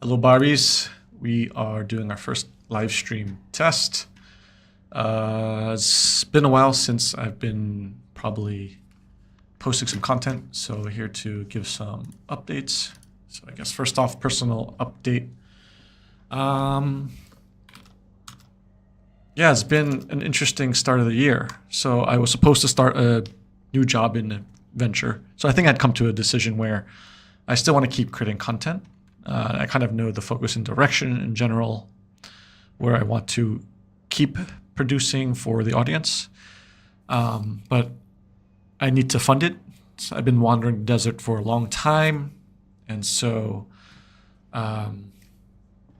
Hello, Barbies. We are doing our first live stream test. It's been a while since I've been probably posting some content, so we're here to give some updates. So I guess first off, personal update. Yeah, it's been an interesting start of the year. So I was supposed to start a new job in a venture. So I think I'd come to a decision where I still want to keep creating content. I kind of know the focus and direction in general, where I want to keep producing for the audience. But I need to fund it. So I've been wandering the desert for a long time. And so, yeah,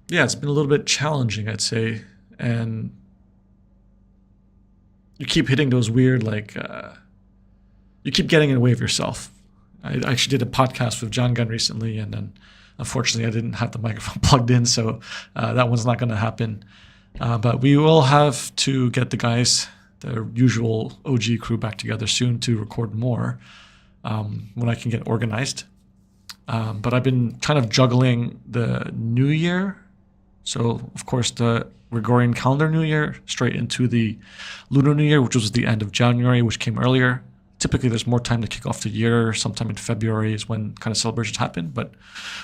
it's been a little bit challenging, I'd say. And you keep hitting those weird, you keep getting in the way of yourself. I actually did a podcast with John Gunn recently, and then unfortunately I didn't have the microphone plugged in, so that one's not going to happen. But we will have to get the guys, the usual OG crew, back together soon to record more when I can get organized. But I've been kind of juggling the new year. So, of course, the Gregorian calendar new year straight into the lunar new year, which was the end of January, which came earlier. Typically, there's more time to kick off the year. Sometime in February is when kind of celebrations happen. But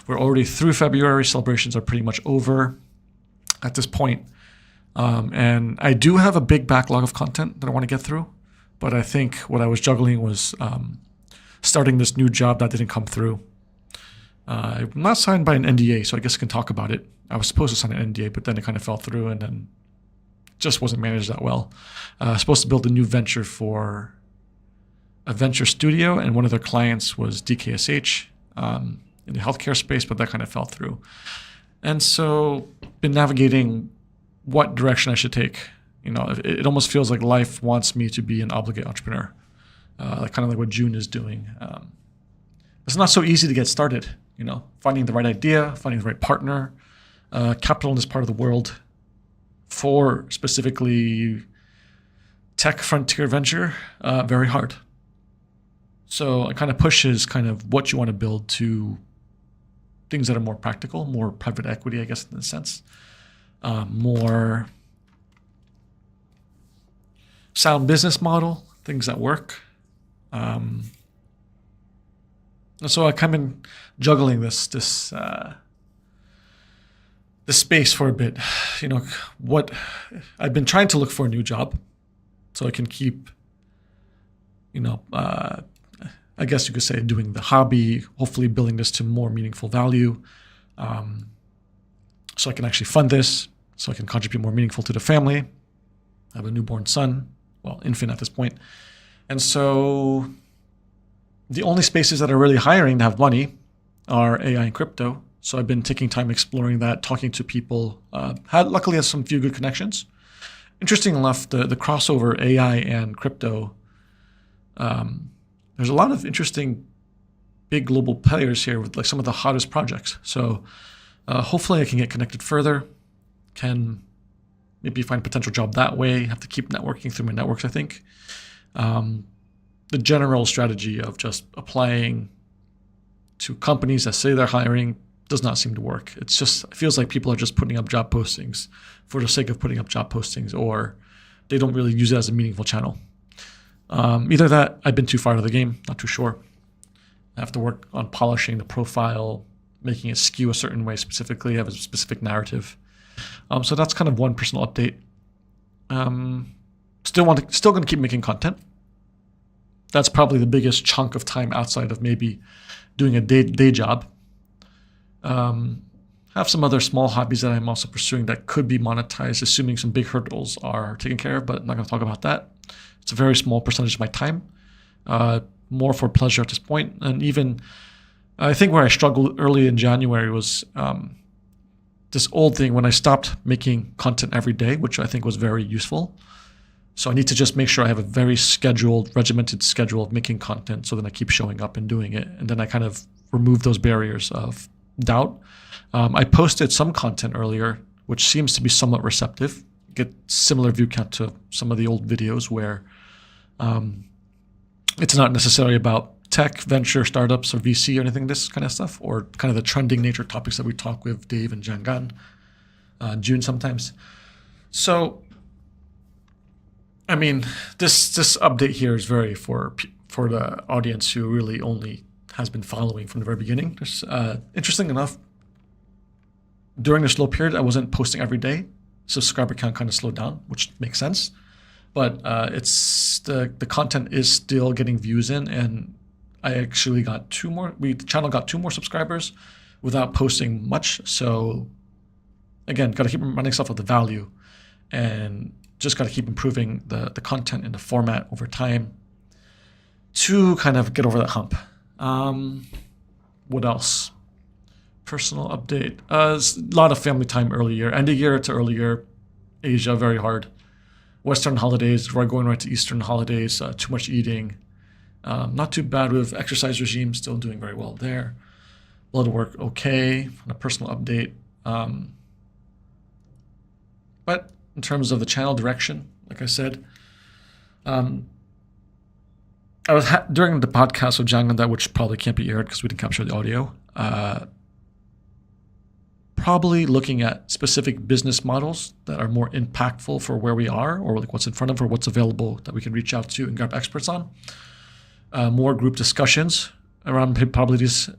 we're already through February. Celebrations are pretty much over at this point. And I do have a big backlog of content that I want to get through. But I think what I was juggling was starting this new job that didn't come through. I'm not signed by an NDA, so I guess I can talk about it. I was supposed to sign an NDA, but then it kind of fell through and then just wasn't managed that well. I was supposed to build a new venture for a venture studio, and one of their clients was DKSH in the healthcare space, but that kind of fell through. And so been navigating what direction I should take. You know, it almost feels like life wants me to be an obligate entrepreneur, kind of like what June is doing. It's not so easy to get started, you know, finding the right idea, finding the right partner, capital in this part of the world for specifically tech frontier venture, very hard. So it kind of pushes kind of what you want to build to things that are more practical, more private equity, I guess, in a sense, more sound business model, things that work. And so I kind of been juggling this space for a bit. You know, what I've been trying to look for a new job so I can keep, you know, I guess you could say doing the hobby, hopefully building this to more meaningful value, so I can actually fund this, so I can contribute more meaningful to the family. I have a newborn son, well, infant at this point. And so the only spaces that are really hiring to have money are AI and crypto. So I've been taking time exploring that, talking to people. Luckily, have some few good connections. Interesting enough, the crossover AI and crypto, there's a lot of interesting big global players here with like some of the hottest projects. So hopefully I can get connected further, can maybe find a potential job that way, have to keep networking through my networks, I think. The general strategy of just applying to companies that say they're hiring does not seem to work. It feels like people are just putting up job postings for the sake of putting up job postings, or they don't really use it as a meaningful channel. Either that, I've been too far out of the game, not too sure. I have to work on polishing the profile, making it skew a certain way specifically, have a specific narrative. So that's kind of one personal update. Still going to keep making content. That's probably the biggest chunk of time outside of maybe doing a day job. Have some other small hobbies that I'm also pursuing that could be monetized, assuming some big hurdles are taken care of, but I'm not going to talk about that. It's a very small percentage of my time, more for pleasure at this point. And even, I think where I struggled early in January was this old thing when I stopped making content every day, which I think was very useful. So I need to just make sure I have a very scheduled, regimented schedule of making content so then I keep showing up and doing it. And then I kind of remove those barriers of doubt. I posted some content earlier, which seems to be somewhat receptive. Get similar view count to some of the old videos where it's not necessarily about tech, venture, startups, or VC or anything, this kind of stuff, or kind of the trending nature topics that we talk with Dave and Jangan, June sometimes. So, I mean, this update here is very for the audience who really only has been following from the very beginning. Interesting enough, during the slow period, I wasn't posting every day. Subscriber count kind of slowed down, which makes sense. But it's the content is still getting views in, and I actually got the channel got 2 more subscribers without posting much. So again, got to keep reminding myself of the value, and just got to keep improving the content and the format over time to kind of get over that hump. What else? Personal update. A lot of family time early year. End of year to early year. Asia, very hard. Western holidays, we're going right to Eastern holidays. Too much eating. Not too bad with exercise regime. Still doing very well there. Blood work, okay. On a personal update. But in terms of the channel direction, like I said, I was during the podcast with Jangan, that which probably can't be aired because we didn't capture the audio. Probably looking at specific business models that are more impactful for where we are, or like what's in front of, or what's available that we can reach out to and grab experts on. More group discussions around probably these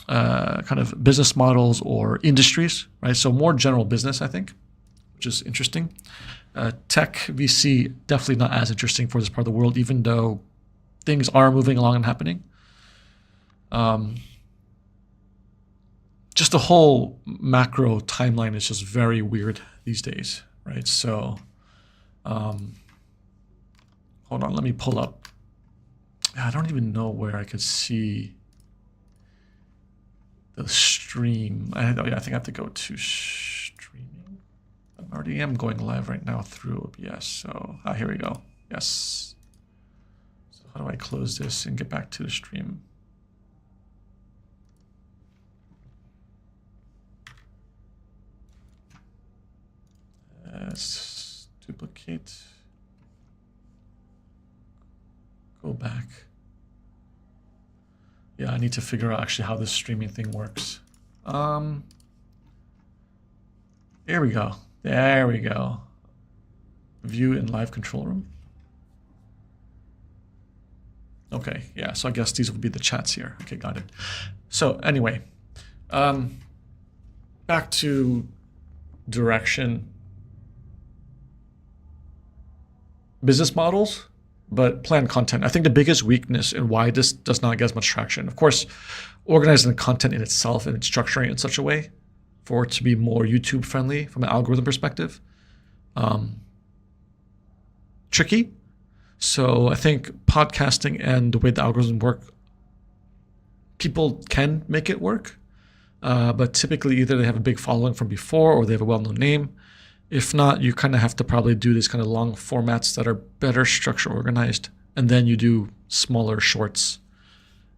kind of business models or industries, right? So more general business, I think, which is interesting. Tech VC, definitely not as interesting for this part of the world, even though things are moving along and happening. Just the whole macro timeline is just very weird these days, right? So, hold on, let me pull up. I don't even know where I could see the stream. I think I have to go to streaming. I already am going live right now through OBS. So, here we go. Yes. So how do I close this and get back to the stream? Duplicate. Go back. Yeah, I need to figure out actually how this streaming thing works. Here we go. There we go. View in live control room. Okay, yeah, so I guess these would be the chats here. Okay, got it. So anyway, back to direction. Business models, but planned content. I think the biggest weakness and why this does not get as much traction, of course, organizing the content in itself and structuring it in such a way for it to be more YouTube friendly from an algorithm perspective. Tricky. So I think podcasting and the way the algorithms work, people can make it work, but typically either they have a big following from before or they have a well-known name. If not, you kind of have to probably do these kind of long formats that are better structure organized, and then you do smaller shorts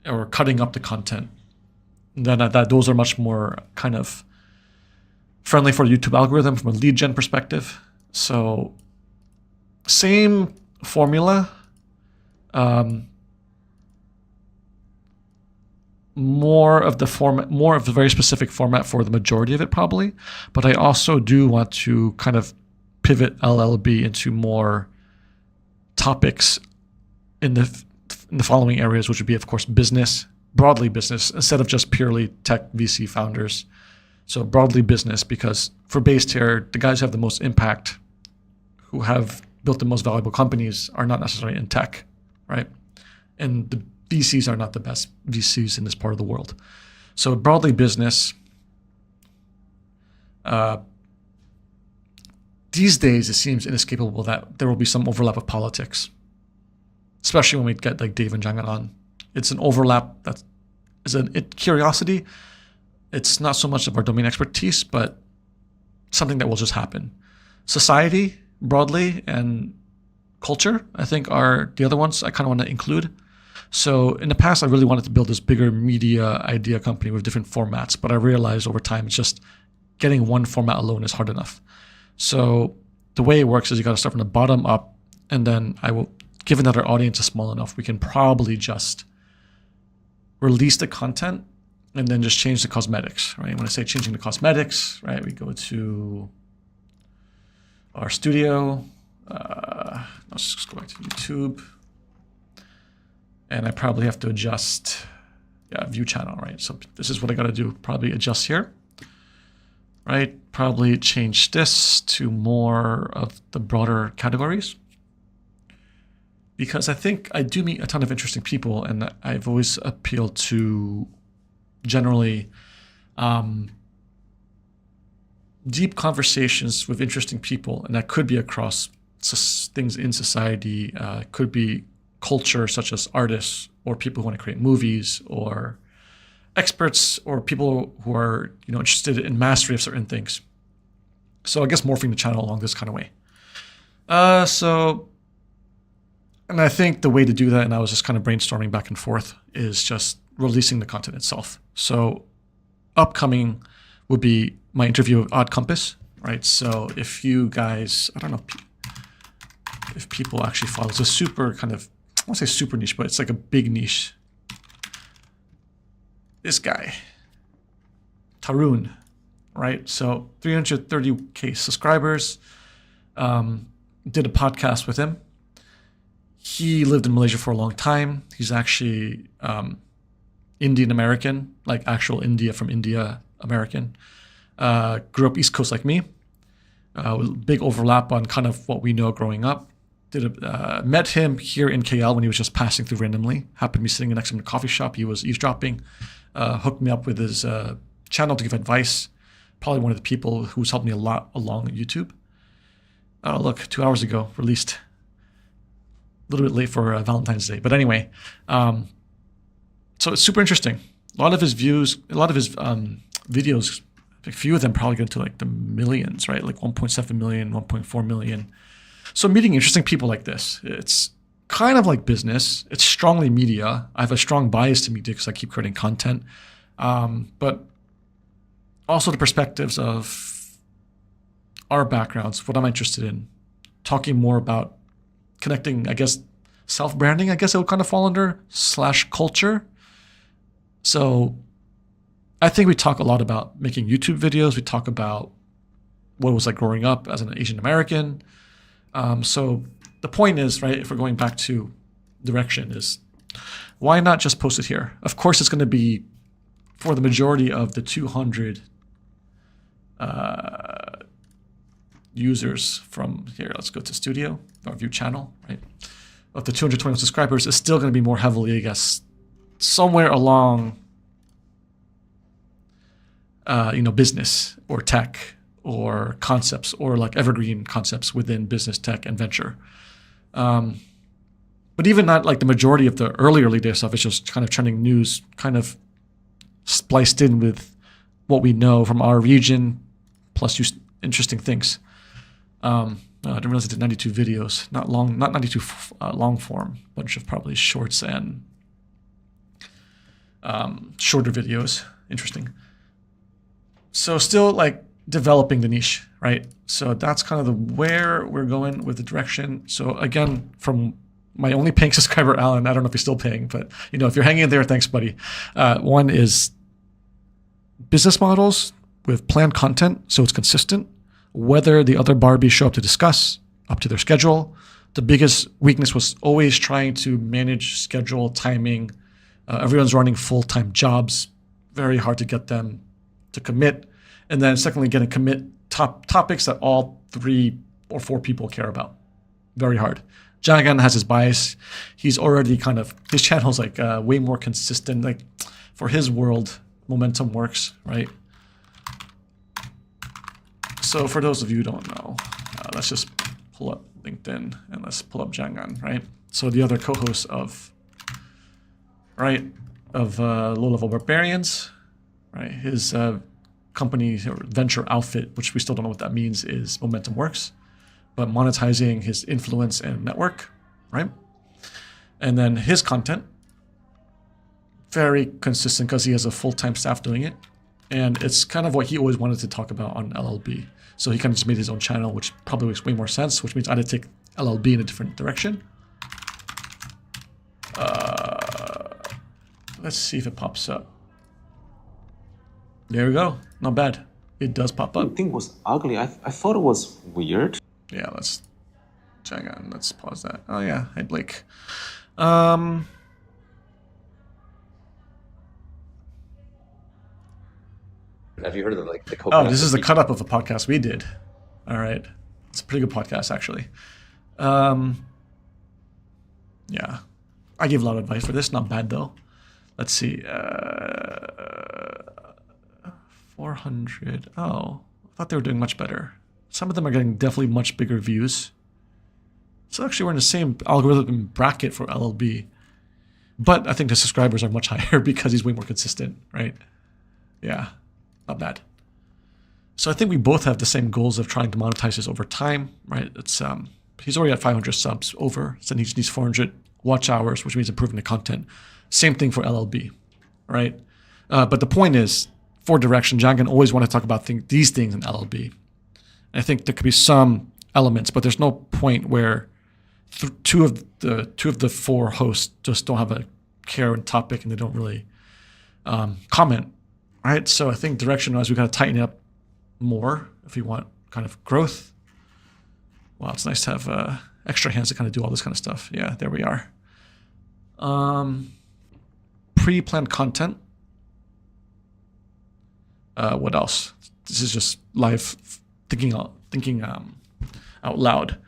or cutting up the content. And then those are much more kind of friendly for the YouTube algorithm from a lead gen perspective. So same formula, more of the very specific format for the majority of it probably, but I also do want to kind of pivot LLB into more topics in the following areas, which would be, of course, business, broadly business, instead of just purely tech VC founders. So broadly business, because for Based here, the guys who have the most impact, who have built the most valuable companies, are not necessarily in tech, right? And the VCs are not the best VCs in this part of the world. So broadly business, these days it seems inescapable that there will be some overlap of politics, especially when we get like Dave and Jangan on. It's an overlap that is a curiosity. It's not so much of our domain expertise, but something that will just happen. Society broadly and culture, I think, are the other ones I kind of want to include. So in the past, I really wanted to build this bigger media idea company with different formats, but I realized over time, it's just getting one format alone is hard enough. So the way it works is you got to start from the bottom up, and then I will given that our audience is small enough, we can probably just release the content and then just change the cosmetics, right? When I say changing the cosmetics, right, we go to our studio. Let's just go back to YouTube. And I probably have to adjust, view channel, right? So this is what I got to do. Probably adjust here, right? Probably change this to more of the broader categories. Because I think I do meet a ton of interesting people, and I've always appealed to generally deep conversations with interesting people, and that could be across things in society, could be culture such as artists or people who want to create movies, or experts or people who are interested in mastery of certain things. So I guess morphing the channel along this kind of way. And I think the way to do that, and I was just kind of brainstorming back and forth, is just releasing the content itself. So upcoming would be my interview with Odd Compass, right? So if you guys, I don't know if people actually follow, it's a super kind of, I won't say super niche, but it's like a big niche. This guy, Tarun, right? So 330K subscribers, did a podcast with him. He lived in Malaysia for a long time. He's actually Indian American, like actual India from India American. Grew up East Coast like me. Big overlap on kind of what we know growing up. Met him here in KL when he was just passing through randomly. Happened to be sitting next to him in a coffee shop. He was eavesdropping. Hooked me up with his channel to give advice. Probably one of the people who's helped me a lot along YouTube. Oh, look, 2 hours ago, released. A little bit late for Valentine's Day. But anyway, so it's super interesting. A lot of his views, a lot of his videos, a few of them probably go to like the millions, right? Like 1.7 million, 1.4 million. So meeting interesting people like this, it's kind of like business. It's strongly media. I have a strong bias to media because I keep creating content. But also the perspectives of our backgrounds, what I'm interested in, talking more about connecting, I guess, self-branding, I guess it would kind of fall under, / culture. So I think we talk a lot about making YouTube videos. We talk about what it was like growing up as an Asian American. So the point is, right, if we're going back to direction, is why not just post it here? Of course, it's going to be for the majority of the 200 users from here. Let's go to studio, our view channel, right? Of the 221 subscribers, is still going to be more heavily, I guess, somewhere along, business or tech or concepts, or like evergreen concepts within business, tech, and venture. But even not like the majority of the early day stuff, it's just kind of trending news, kind of spliced in with what we know from our region, plus interesting things. I didn't realize I did 92 videos, not 92 long form, bunch of probably shorts and shorter videos. Interesting. So still like developing the niche, right? So that's kind of where we're going with the direction. So again, from my only paying subscriber, Alan, I don't know if he's still paying, but if you're hanging in there, thanks, buddy. One is business models with planned content, so it's consistent. Whether the other Barbies show up to discuss, up to their schedule. The biggest weakness was always trying to manage schedule, timing. Everyone's running full-time jobs. Very hard to get them to commit. And then secondly, getting commit topics that all 3 or 4 people care about. Very hard. Jagan has his bias. He's already his channel's like way more consistent. Like for his world, momentum works, right? So for those of you who don't know, let's just pull up LinkedIn and let's pull up Jangan, right? So the other co-host of low-level Barbarians, right? His company or venture outfit, which we still don't know what that means, is Momentum Works, but monetizing his influence and network, right? And then his content, very consistent because he has a full-time staff doing it. And it's kind of what he always wanted to talk about on LLB. So he kind of just made his own channel, which probably makes way more sense, which means I had to take LLB in a different direction. Let's see if it pops up. There we go. Not bad. It does pop up. The thing was ugly. I thought it was weird. Yeah, let's check on. Let's pause that. Oh yeah, hey Blake. Have you heard of like the coconut? Oh, this is the cut up of a podcast we did. All right, it's a pretty good podcast actually. Yeah, I gave a lot of advice for this. Not bad though. Let's see. 400. Oh, I thought they were doing much better. Some of them are getting definitely much bigger views. So actually, we're in the same algorithm bracket for LLB. But I think the subscribers are much higher because he's way more consistent, right? Yeah, not bad. So I think we both have the same goals of trying to monetize this over time, right? It's he's already at 500 subs over, so he needs 400 watch hours, which means improving the content. Same thing for LLB, right? But the point is, for direction, John can always want to talk about these things in LLB. And I think there could be some elements, but there's no point where two of the four hosts just don't have a care and topic and they don't really comment, right? So I think direction-wise, we got to tighten it up more if we want kind of growth. Wow, it's nice to have extra hands to kind of do all this kind of stuff. Yeah, there we are. Pre-planned content. What else? This is just live thinking out loud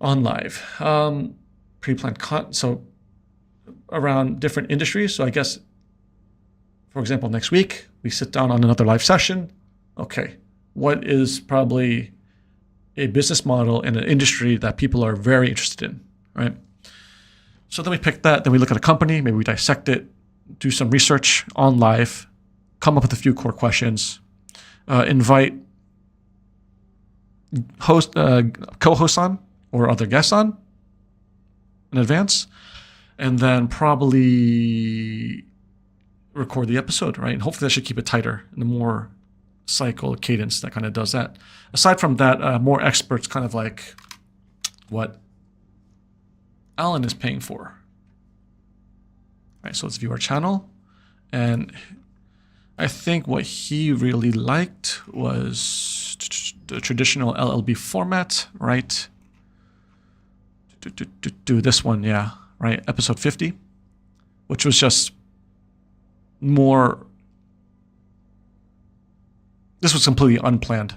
on live. Pre-planned content. So around different industries. So I guess, for example, next week we sit down on another live session. Okay, what is probably a business model in an industry that people are very interested in, right? So then we pick that. Then we look at a company. Maybe we dissect it, do some research on live, come up with a few core questions, invite co-hosts on or other guests on in advance, and then probably record the episode, right? And hopefully that should keep it tighter and a more cycle cadence that kind of does that. Aside from that, more experts, kind of like what Alan is paying for. Right, so let's view our channel. And I think what he really liked was the traditional LLB format, right? Do this one, yeah, right? Episode 50, which was just more. This was completely unplanned,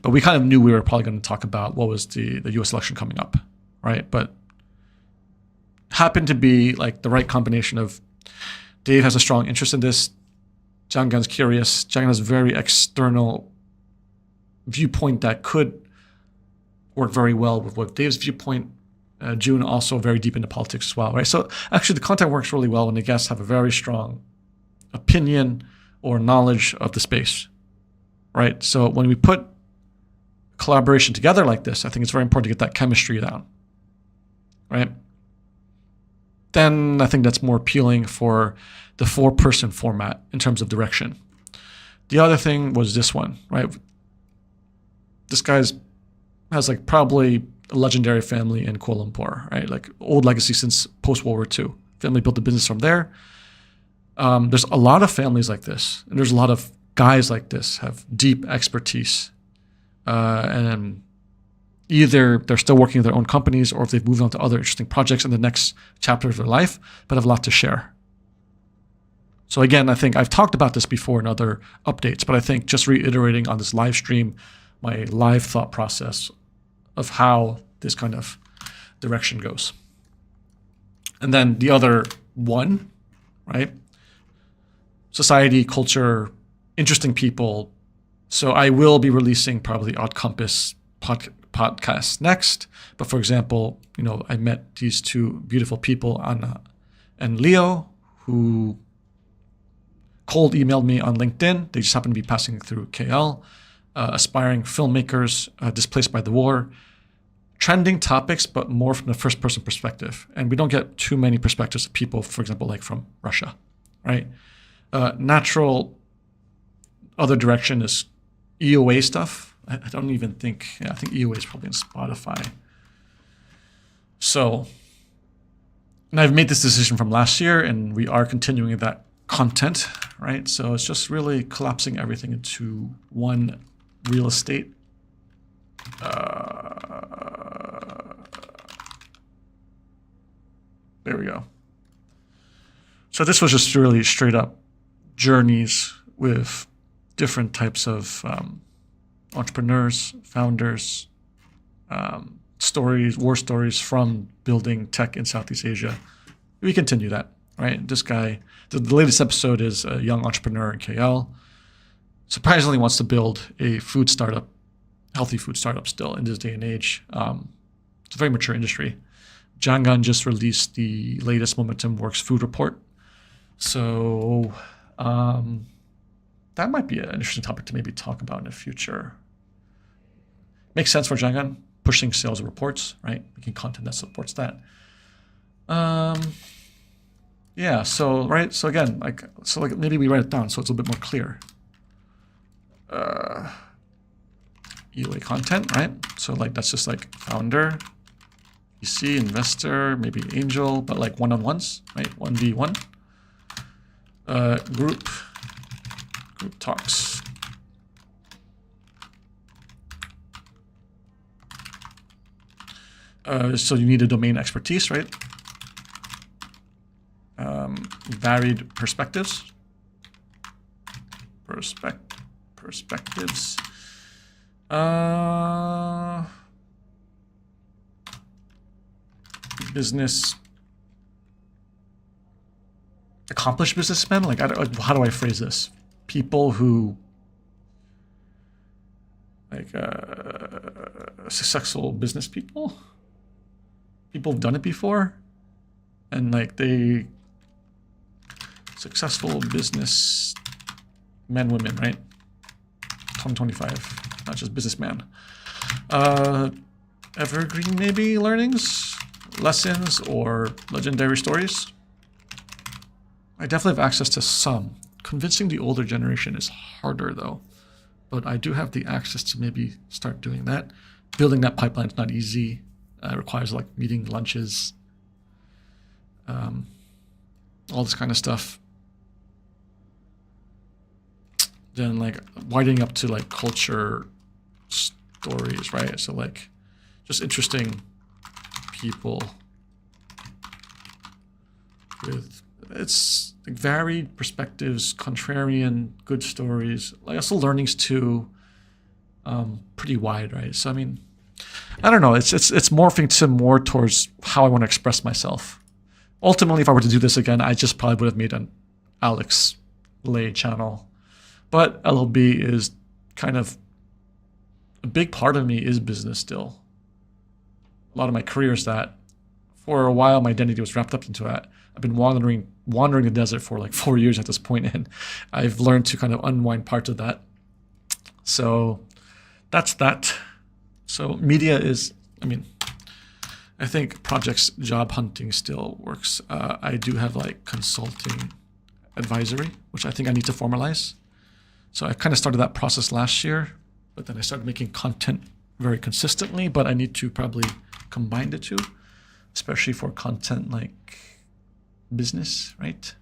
but we kind of knew we were probably going to talk about what was the U.S. election coming up, right? But happened to be like the right combination of Dave has a strong interest in this, John Gunn's curious, John Gunn has a very external viewpoint that could work very well with what Dave's viewpoint. June also very deep into politics as well, right? So actually the content works really well when the guests have a very strong opinion or knowledge of the space, right? So when we put collaboration together like this, I think it's very important to get that chemistry down, right? Then I think that's more appealing for the 4-person format in terms of direction. The other thing was this one, right? This guy's has like probably a legendary family in Kuala Lumpur, right? Like old legacy since post-World War II. Family built the business from there. There's a lot of families like this, and there's a lot of guys like this have deep expertise, and either they're still working in their own companies or if they've moved on to other interesting projects in the next chapter of their life, but have a lot to share. So again, I think I've talked about this before in other updates, but I think just reiterating on this live stream, my live thought process of how this kind of direction goes. And then the other one, right? Society, culture, interesting people. So I will be releasing probably Odd Compass podcast next. But for example, I met these two beautiful people, Anna and Leo, who cold emailed me on LinkedIn. They just happened to be passing through KL, aspiring filmmakers displaced by the war. Trending topics, but more from the first-person perspective. And we don't get too many perspectives of people, for example, like from Russia, right? Natural other direction is EOA stuff. I don't even think, I think EOA is probably on Spotify. So And I've made this decision from last year, and we are continuing that content, right? So it's just really collapsing everything into one real estate. There we go. So this was just really straight up journeys with different types of entrepreneurs, founders, stories, war stories from building tech in Southeast Asia. We continue that, right? This guy, the latest episode is a young entrepreneur in KL. Surprisingly wants to build a food startup, healthy food startup still in this day and age. It's a very mature industry. Jangan just released the latest Momentum Works food report. So that might be an interesting topic to maybe talk about in the future. Makes sense for Jangan, pushing sales reports, right? Making content that supports that. Yeah, so, right? So again, like maybe we write it down so it's a bit more clear. EOA content, right? So like that's just like founder, VC, investor, maybe angel, but like one-on-ones, right? 1v1. Group talks. So you need a domain expertise, right? Varied perspectives. Perspectives. Business. Accomplished businessmen. Like, how do I phrase this? People who, like, successful business people. People have done it before, and like successful business men, women, right? 2025, not just businessman. Evergreen maybe learnings, lessons, or legendary stories. I definitely have access to some. Convincing the older generation is harder though, but I do have the access to maybe start doing that. Building that pipeline is not easy. It requires like meeting lunches, all this kind of stuff. Then like widening up to like culture stories, right? So like just interesting people with it's like varied perspectives, contrarian, good stories, like also learnings too, pretty wide, right? So I mean, I don't know. It's morphing to more towards how I want to express myself. Ultimately, if I were to do this again, I just probably would have made an Alex Lay channel. But LLB is kind of a big part of me is business still. A lot of my career is that. For a while, my identity was wrapped up into that. I've been wandering the desert for like 4 years at this point, and I've learned to kind of unwind parts of that. So that's that. So media is, I mean, I think projects job hunting still works. I do have like consulting advisory, which I think I need to formalize. So I kind of started that process last year, but then I started making content very consistently, but I need to probably combine the two, especially for content like business, right?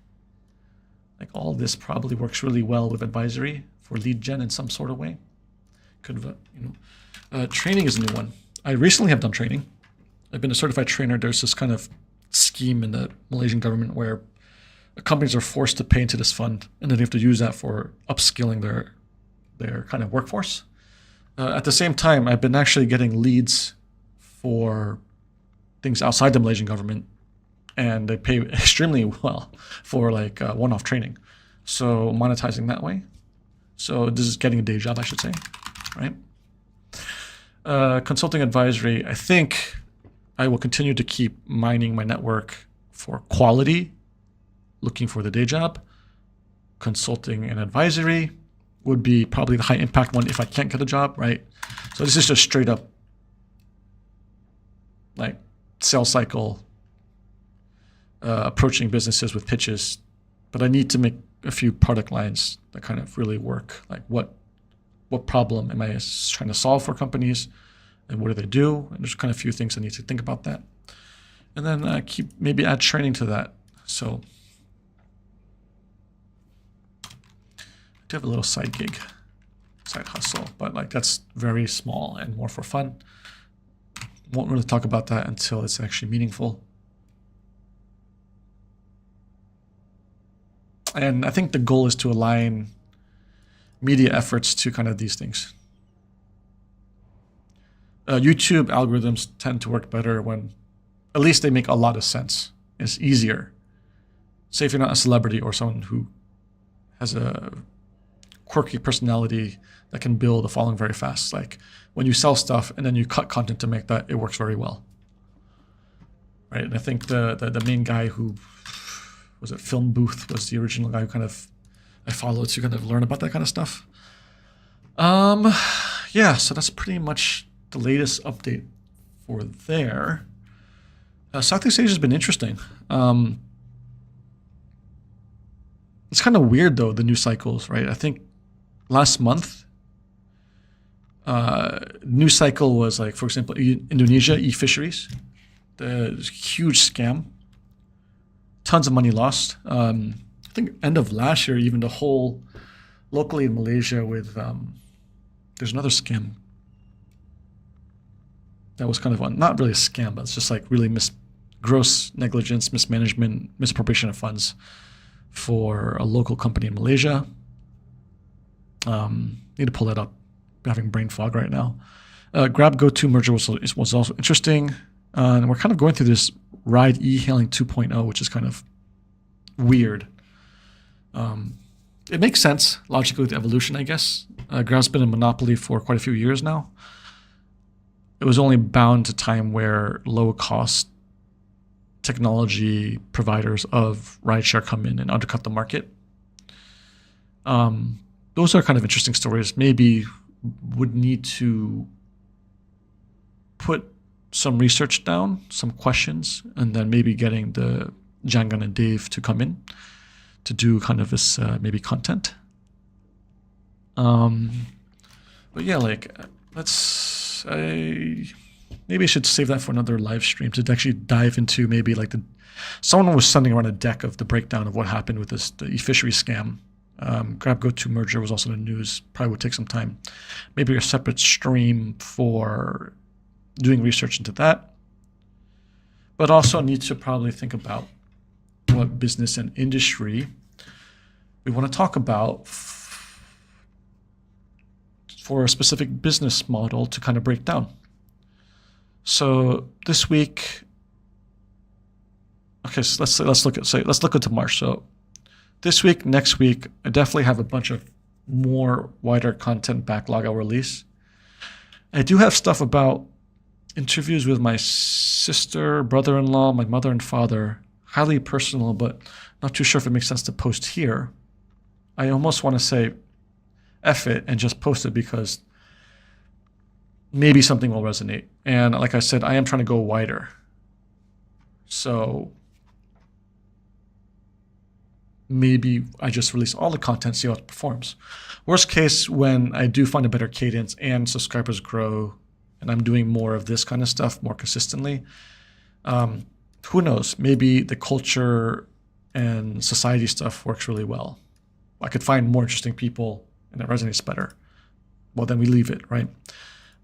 Like all this probably works really well with advisory for lead gen in some sort of way. Could, you know, training is a new one. I recently have done training. I've been a certified trainer. There's this kind of scheme in the Malaysian government where companies are forced to pay into this fund, and then they have to use that for upskilling their kind of workforce. At the same time, I've been actually getting leads for things outside the Malaysian government, and they pay extremely well for like one-off training. So monetizing that way. So this is getting a day job, I should say, right? Consulting advisory, I think I will continue to keep mining my network for quality, looking for the day job. Consulting and advisory would be probably the high impact one if I can't get a job, right? So this is just straight up like sales cycle, approaching businesses with pitches, but I need to make a few product lines that kind of really work. Like what problem am I trying to solve for companies, and what do they do? And there's kind of a few things I need to think about that. and then maybe add training to that. So I do have a little side gig, side hustle, but like that's very small and more for fun. Won't really talk about that until it's actually meaningful. And I think the goal is to align media efforts to kind of these things. YouTube algorithms tend to work better when at least they make a lot of sense. It's easier. Say if you're not a celebrity or someone who has a quirky personality that can build a following very fast. Like when you sell stuff and then you cut content to make that, it works very well. Right? And I think the main guy who was it Film Booth was the original guy who kind of I followed to kind of learn about that kind of stuff. Yeah, so that's pretty much the latest update for there. Southeast Asia has been interesting. It's kind of weird though, the news cycles, right? I think last month, news cycle was like, for example, Indonesia, e-fisheries, the huge scam, tons of money lost. I think end of last year, even the whole, locally in Malaysia with, there's another scam that was kind of not really a scam, but it's just like really gross negligence, mismanagement, misappropriation of funds for a local company in Malaysia. Need to pull that up. I'm having brain fog right now. Grab GoTo merger was also interesting. And we're kind of going through this ride e-hailing 2.0, which is kind of weird. It makes sense logically with evolution, I guess. Grab's been a monopoly for quite a few years now. It was only bound to time where low-cost technology providers of rideshare come in and undercut the market. Those are kind of interesting stories. Maybe would need to put some research down, some questions, and then maybe getting the Jangan and Dave to come in to do kind of this maybe content. But yeah, like maybe I should save that for another live stream to actually dive into maybe like someone was sending around a deck of the breakdown of what happened with the e-fishery scam. Grab GoTo merger was also in the news. Probably would take some time. Maybe a separate stream for doing research into that. But also need to probably think about what business and industry we want to talk about for a specific business model to kind of break down. So this week, okay, so let's look into March. So this week, next week, I definitely have a bunch of more wider content backlog I'll release. I do have stuff about interviews with my sister, brother-in-law, my mother and father, highly personal, but not too sure if it makes sense to post here. I almost want to say F it and just post it because maybe something will resonate. And like I said, I am trying to go wider. So maybe I just release all the content, see how it performs. Worst case, when I do find a better cadence and subscribers grow and I'm doing more of this kind of stuff more consistently, who knows? Maybe the culture and society stuff works really well. I could find more interesting people and it resonates better. Well, then we leave it, right?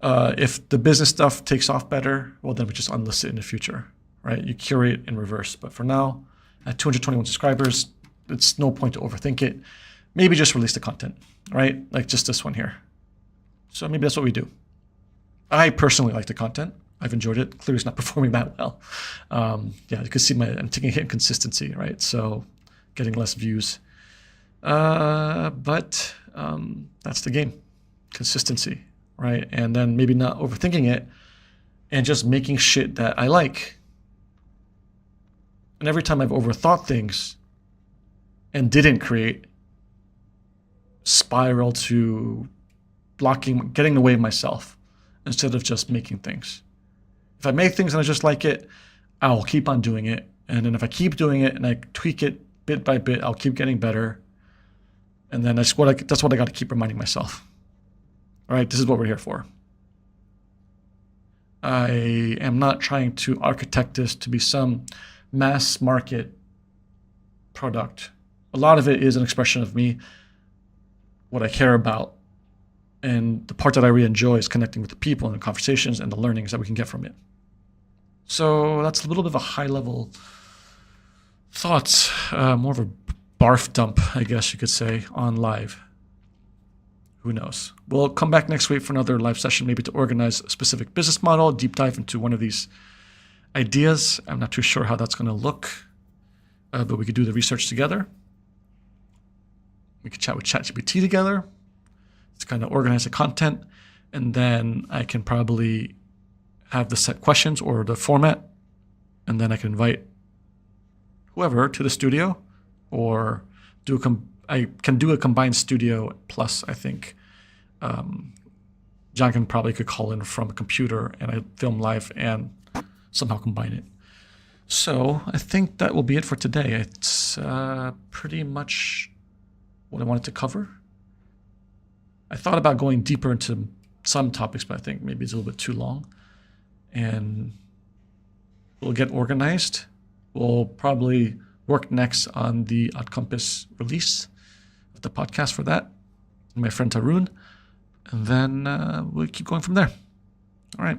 If the business stuff takes off better, well, then we just unlist it in the future, right? You curate in reverse. But for now, at 221 subscribers, it's no point to overthink it. Maybe just release the content, right? Like just this one here. So maybe that's what we do. I personally like the content. I've enjoyed it. Clearly it's not performing that well. Yeah, you can see I'm taking a hit in consistency, right? So getting less views. But that's the game, consistency, right? And then maybe not overthinking it and just making shit that I like. And every time I've overthought things and didn't create, spiral to getting in the way of myself instead of just making things. If I make things and I just like it, I'll keep on doing it. And then if I keep doing it and I tweak it bit by bit, I'll keep getting better. And then that's what I got to keep reminding myself. All right, this is what we're here for. I am not trying to architect this to be some mass market product. A lot of it is an expression of me, what I care about, and the part that I really enjoy is connecting with the people and the conversations and the learnings that we can get from it. So that's a little bit of a high-level thoughts, more of a barf dump, I guess you could say, on live. Who knows? We'll come back next week for another live session, maybe to organize a specific business model, deep dive into one of these ideas. I'm not too sure how that's going to look, but we could do the research together. We could chat with ChatGPT together to kind of organize the content, and then I can probably have the set questions or the format, and then I can invite whoever to the studio, or I can do a combined studio plus, I think. John could call in from a computer and I film live and somehow combine it. So I think that will be it for today. It's pretty much what I wanted to cover. I thought about going deeper into some topics, but I think maybe it's a little bit too long. And we'll get organized. We'll probably work next on the Odd Compass release of the podcast for that. My friend Tarun. And then we'll keep going from there. All right.